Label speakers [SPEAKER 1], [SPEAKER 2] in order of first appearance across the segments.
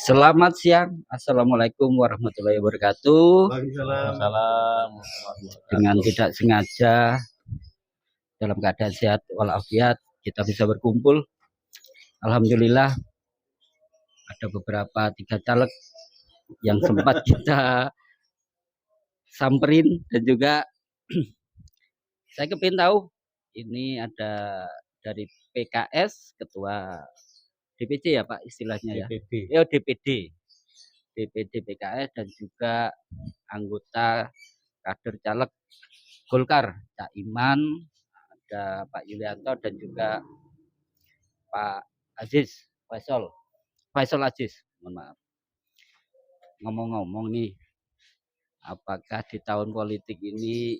[SPEAKER 1] Selamat siang, Assalamualaikum warahmatullahi wabarakatuh.
[SPEAKER 2] Waalaikumsalam.
[SPEAKER 1] Dengan tidak sengaja dalam keadaan sehat walafiat kita bisa berkumpul. Alhamdulillah ada beberapa 3 caleg yang sempat kita samperin dan juga saya kepingin tahu ini ada dari PKS ketua DPC ya Pak istilahnya ya. DPD PKS dan juga anggota kader caleg Golkar, Cak Iman, ada Pak Yulianto dan juga Pak Aziz Faisal Aziz, mohon maaf. Ngomong-ngomong nih, apakah di tahun politik ini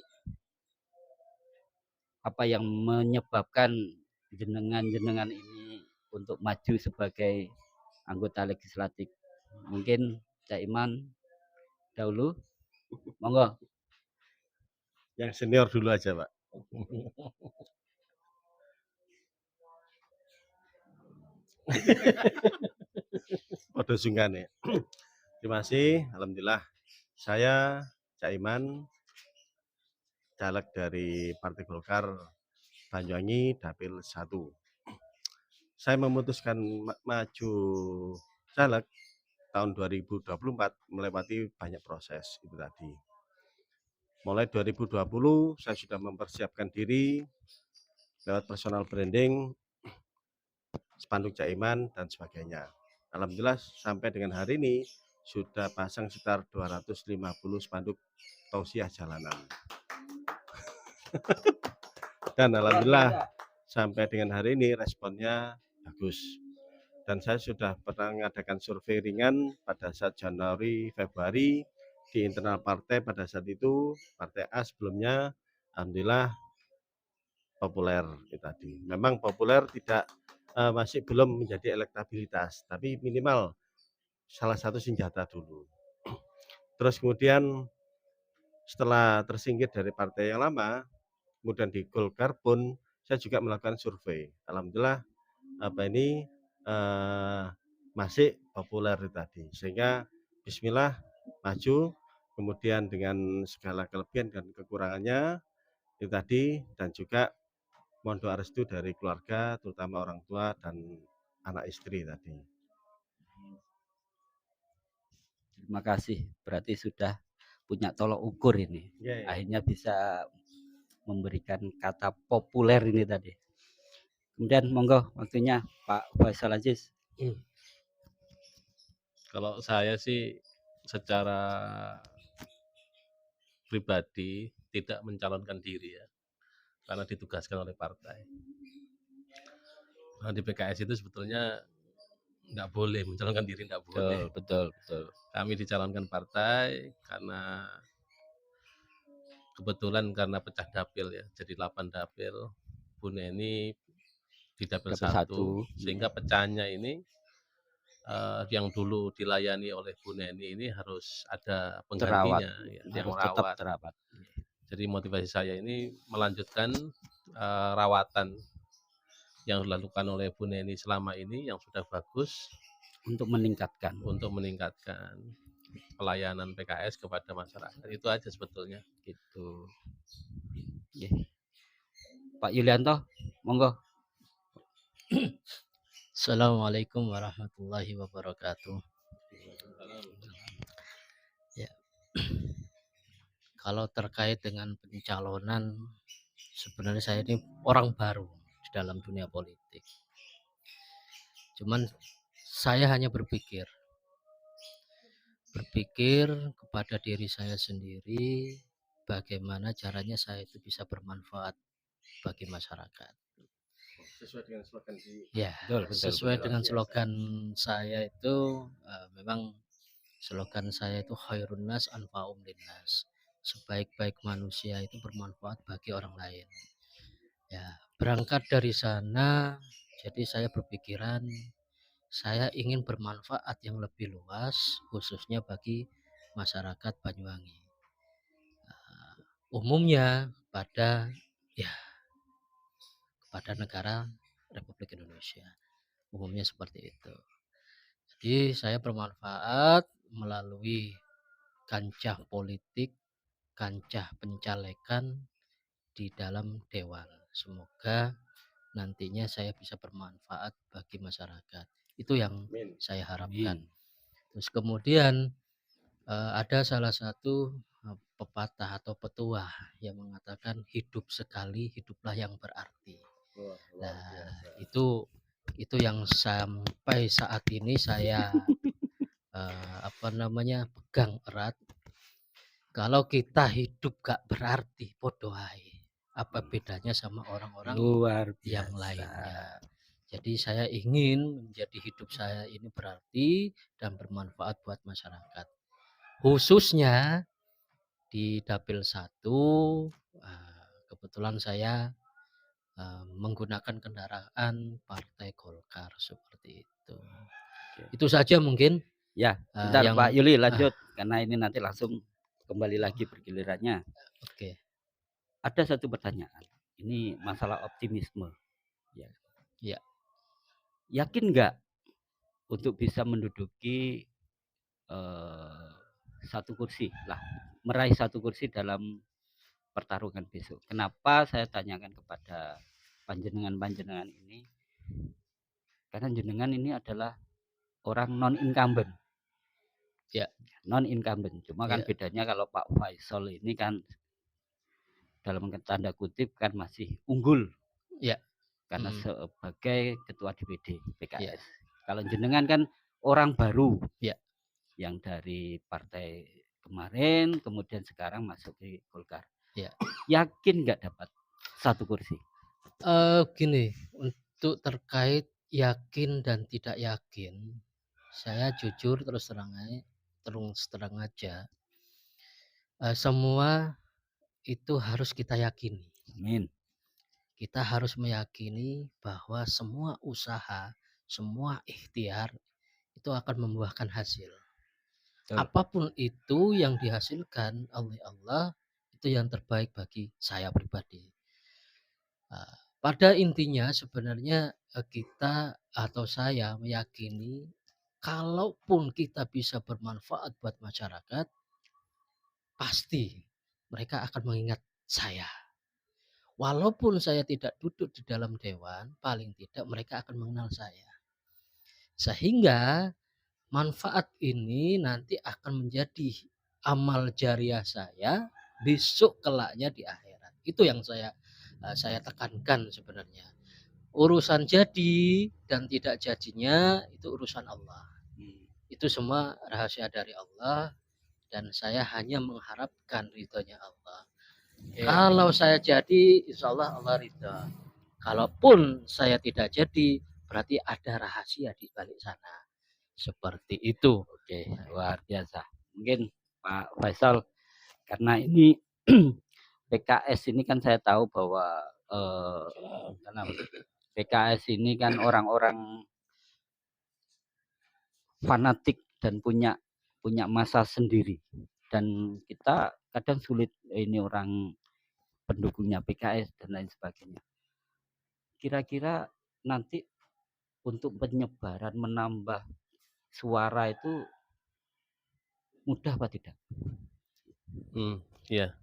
[SPEAKER 1] apa yang menyebabkan jenengan-jenengan ini untuk maju sebagai anggota legislatif? Mungkin Cak Iman dahulu, monggo.
[SPEAKER 2] Yang senior dulu aja, Pak. Waduh sungkan ya. Terima kasih, alhamdulillah. Saya Cak Iman, caleg dari Partai Golkar Banyuwangi Dapil 1. Saya memutuskan maju caleg tahun 2024 melewati banyak proses itu tadi. Mulai 2020 saya sudah mempersiapkan diri lewat personal branding, spanduk Cak Iman dan sebagainya. Alhamdulillah sampai dengan hari ini sudah pasang sekitar 250 spanduk tausiah jalanan. Dan alhamdulillah sampai dengan hari ini responnya bagus. Dan saya sudah pernah mengadakan survei ringan pada saat Januari, Februari di internal partai pada saat itu, partai A sebelumnya, alhamdulillah populer itu tadi. Memang populer tidak masih belum menjadi elektabilitas, tapi minimal salah satu senjata dulu. Terus kemudian setelah tersingkir dari partai yang lama, kemudian di Golkar pun saya juga melakukan survei. Alhamdulillah masih populer itu tadi. Sehingga bismillah maju, kemudian dengan segala kelebihan dan kekurangannya itu tadi, dan juga mohon doa restu dari keluarga, terutama orang tua dan anak istri tadi.
[SPEAKER 1] Terima kasih, berarti sudah punya tolok ukur ini. Akhirnya bisa memberikan kata populer ini tadi. Kemudian monggo waktunya Pak Faisal Aziz.
[SPEAKER 3] Kalau saya sih secara pribadi tidak mencalonkan diri ya, karena ditugaskan oleh partai. Nah, di PKS itu sebetulnya nggak boleh mencalonkan diri, nggak boleh.
[SPEAKER 1] Betul.
[SPEAKER 3] Kami dicalonkan partai karena kebetulan karena pecah dapil ya, jadi 8 dapil. Bu Neni di dapil 1, sehingga pecahnya ini yang dulu dilayani oleh Bu Neni ini harus ada penggantinya yang merawat. Jadi motivasi saya ini melanjutkan rawatan yang dilakukan oleh Bu Neni selama ini yang sudah bagus
[SPEAKER 1] untuk meningkatkan
[SPEAKER 3] pelayanan PKS kepada masyarakat. Itu aja sebetulnya.
[SPEAKER 1] Gitu. Pak Yulianto, monggo.
[SPEAKER 4] Assalamualaikum warahmatullahi wabarakatuh. Ya. Kalau terkait dengan pencalonan, sebenarnya saya ini orang baru di dalam dunia politik. Cuman saya hanya berpikir kepada diri saya sendiri, bagaimana caranya saya itu bisa bermanfaat bagi masyarakat.
[SPEAKER 2] Sesuai dengan slogan
[SPEAKER 4] sesuai dengan slogan saya itu memang slogan saya itu khairun nas anfa'um linnas. Sebaik-baik manusia itu bermanfaat bagi orang lain. Ya, berangkat dari sana, jadi saya berpikiran saya ingin bermanfaat yang lebih luas, khususnya bagi masyarakat Banyuwangi. Umumnya kepada negara Republik Indonesia. Umumnya seperti itu. Jadi saya bermanfaat melalui kancah politik, kancah pencalekan di dalam dewan. Semoga nantinya saya bisa bermanfaat bagi masyarakat. Itu yang saya harapkan. Terus kemudian ada salah satu pepatah atau petuah yang mengatakan hidup sekali, hiduplah yang berarti. Nah, itu yang sampai saat ini saya pegang erat. Kalau kita hidup gak berarti, bodoh ae. Apa bedanya sama orang-orang yang lainnya? Jadi saya ingin menjadi hidup saya ini berarti dan bermanfaat buat masyarakat. Khususnya di Dapil 1, kebetulan saya menggunakan kendaraan Partai Golkar seperti itu. Itu saja mungkin.
[SPEAKER 1] Ya, bentar Pak Yuli lanjut karena ini nanti langsung kembali lagi bergilirannya.
[SPEAKER 4] Oke.
[SPEAKER 1] Ada satu pertanyaan. Ini masalah optimisme. Ya.
[SPEAKER 4] Ya.
[SPEAKER 1] Yakin nggak untuk bisa menduduki satu kursi lah, meraih satu kursi dalam pertarungan besok? Kenapa saya tanyakan kepada panjenengan ini? Karena jenengan ini adalah orang non incumbent.
[SPEAKER 4] Ya,
[SPEAKER 1] non incumbent. Cuma kan bedanya kalau Pak Faisal ini kan dalam tanda kutip kan masih unggul.
[SPEAKER 4] Ya.
[SPEAKER 1] Karena sebagai ketua DPD PKS. Ya. Kalau jenengan kan orang baru.
[SPEAKER 4] Ya.
[SPEAKER 1] Yang dari partai kemarin kemudian sekarang masuk di Golkar.
[SPEAKER 4] Ya.
[SPEAKER 1] Yakin nggak dapat satu kursi?
[SPEAKER 4] Gini, untuk terkait yakin dan tidak yakin, saya jujur terus terang aja, semua itu harus kita yakini.
[SPEAKER 1] Amin.
[SPEAKER 4] Kita harus meyakini bahwa semua usaha, semua ikhtiar itu akan membuahkan hasil. Betul. Apapun itu yang dihasilkan oleh Allah, itu yang terbaik bagi saya pribadi. Pada intinya sebenarnya kita atau saya meyakini kalaupun kita bisa bermanfaat buat masyarakat, pasti mereka akan mengingat saya. Walaupun saya tidak duduk di dalam dewan, paling tidak mereka akan mengenal saya. Sehingga manfaat ini nanti akan menjadi amal jariah saya besok kelaknya di akhirat. Itu yang saya tekankan sebenarnya. Urusan jadi dan tidak jadinya itu urusan Allah. Itu semua rahasia dari Allah dan saya hanya mengharapkan ridhonya Allah. Kalau saya jadi, insya Allah Allah ridha. Kalaupun saya tidak jadi, berarti ada rahasia di balik sana. Seperti itu.
[SPEAKER 1] Oke, luar biasa. Mungkin Pak Faisal, karena ini PKS ini kan saya tahu bahwa PKS ini kan orang-orang fanatik dan punya masa sendiri. Dan kita kadang sulit ini orang pendukungnya PKS dan lain sebagainya. Kira-kira nanti untuk penyebaran menambah suara itu mudah apa tidak?
[SPEAKER 3] Ya.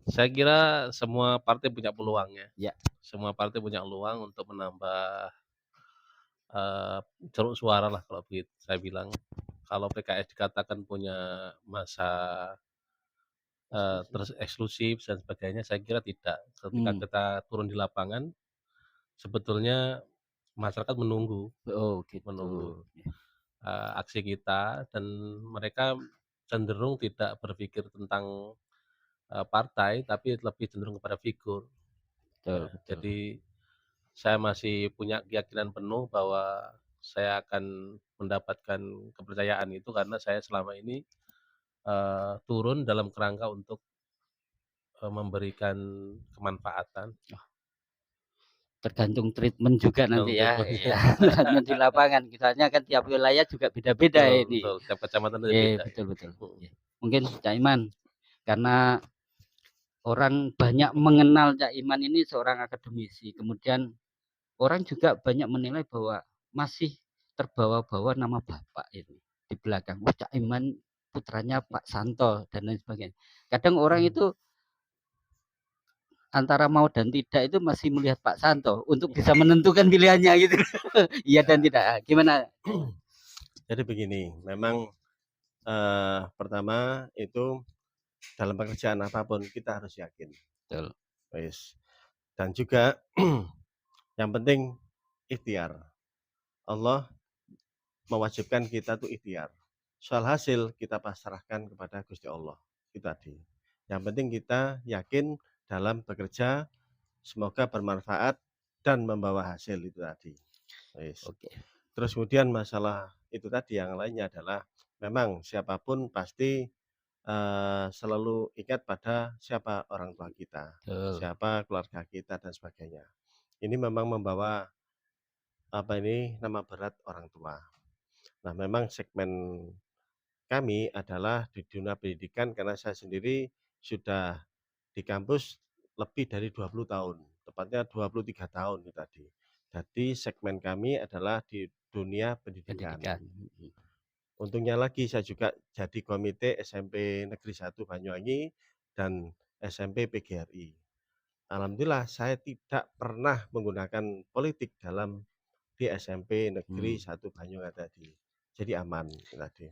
[SPEAKER 3] Saya kira semua partai punya peluang ya.
[SPEAKER 1] Ya.
[SPEAKER 3] Semua partai punya peluang untuk menambah ceruk suara lah kalau begitu saya bilang. Kalau PKS dikatakan punya masa eksklusif dan sebagainya, saya kira tidak. Ketika kita turun di lapangan, sebetulnya masyarakat menunggu, menunggu aksi kita, dan mereka cenderung tidak berpikir tentang partai, tapi lebih cenderung kepada figur.
[SPEAKER 1] Betul.
[SPEAKER 3] Jadi saya masih punya keyakinan penuh bahwa saya akan mendapatkan kepercayaan itu karena saya selama ini turun dalam kerangka untuk memberikan kemanfaatan.
[SPEAKER 1] Tergantung treatment juga nanti ya. Treatment di lapangan. Misalnya kan tiap wilayah juga beda-beda ini.
[SPEAKER 3] Betul, tiap kecamatan beda.
[SPEAKER 1] Betul. Mungkin Cak Iman, karena orang banyak mengenal Cak Iman ini seorang akademisi. Kemudian orang juga banyak menilai bahwa masih terbawa-bawa nama bapak ini di belakang. Cak Iman putranya Pak Santo dan lain sebagainya. Kadang orang itu antara mau dan tidak itu masih melihat Pak Santo untuk bisa menentukan pilihannya gitu. Iya dan tidak. Gimana?
[SPEAKER 2] Jadi begini, memang pertama itu dalam pekerjaan apapun kita harus yakin.
[SPEAKER 1] Betul.
[SPEAKER 2] Dan juga yang penting ikhtiar. Allah mewajibkan kita tuh ikhtiar. Soal hasil kita pasrahkan kepada Gusti Allah. Itu tadi. Yang penting kita yakin dalam bekerja, semoga bermanfaat dan membawa hasil itu tadi.
[SPEAKER 1] Oke.
[SPEAKER 2] Terus kemudian masalah itu tadi yang lainnya adalah memang siapapun pasti selalu ingat pada siapa orang tua kita, siapa keluarga kita dan sebagainya. Ini memang membawa nama berat orang tua. Nah, memang segmen kami adalah di dunia pendidikan karena saya sendiri sudah di kampus lebih dari 20 tahun, tepatnya 23 tahun itu tadi. Jadi segmen kami adalah di dunia pendidikan. Untungnya lagi saya juga jadi komite SMP Negeri 1 Banyuwangi dan SMP PGRI. Alhamdulillah saya tidak pernah menggunakan politik dalam di SMP Negeri 1 Banyuwangi tadi. Jadi aman tadi.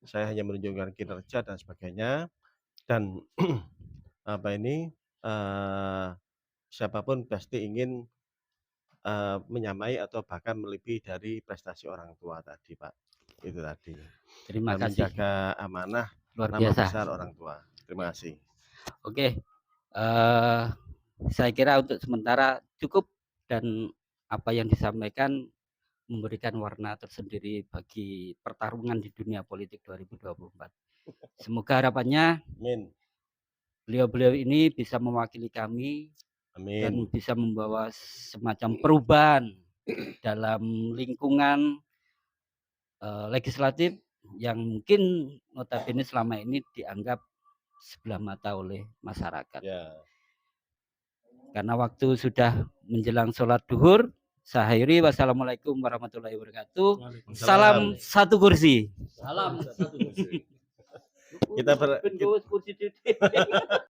[SPEAKER 2] Saya hanya menunjukkan kinerja dan sebagainya dan siapapun pasti ingin menyamai atau bahkan melebihi dari prestasi orang tua tadi, Pak. Itu tadi.
[SPEAKER 1] Terima kasih.
[SPEAKER 2] Menjaga amanah
[SPEAKER 1] Luar
[SPEAKER 2] nama
[SPEAKER 1] biasa.
[SPEAKER 2] besar orang tua. Terima kasih.
[SPEAKER 1] Oke. Saya kira untuk sementara cukup dan apa yang disampaikan memberikan warna tersendiri bagi pertarungan di dunia politik 2024. Semoga harapannya beliau-beliau ini bisa mewakili kami. Amin. Dan bisa membawa semacam perubahan dalam lingkungan legislatif yang mungkin notabene selama ini dianggap sebelah mata oleh masyarakat. Ya. Karena waktu sudah menjelang sholat duhur, saya akhiri. Wassalamualaikum warahmatullahi wabarakatuh. Salam satu kursi. Salam satu kursi. Kita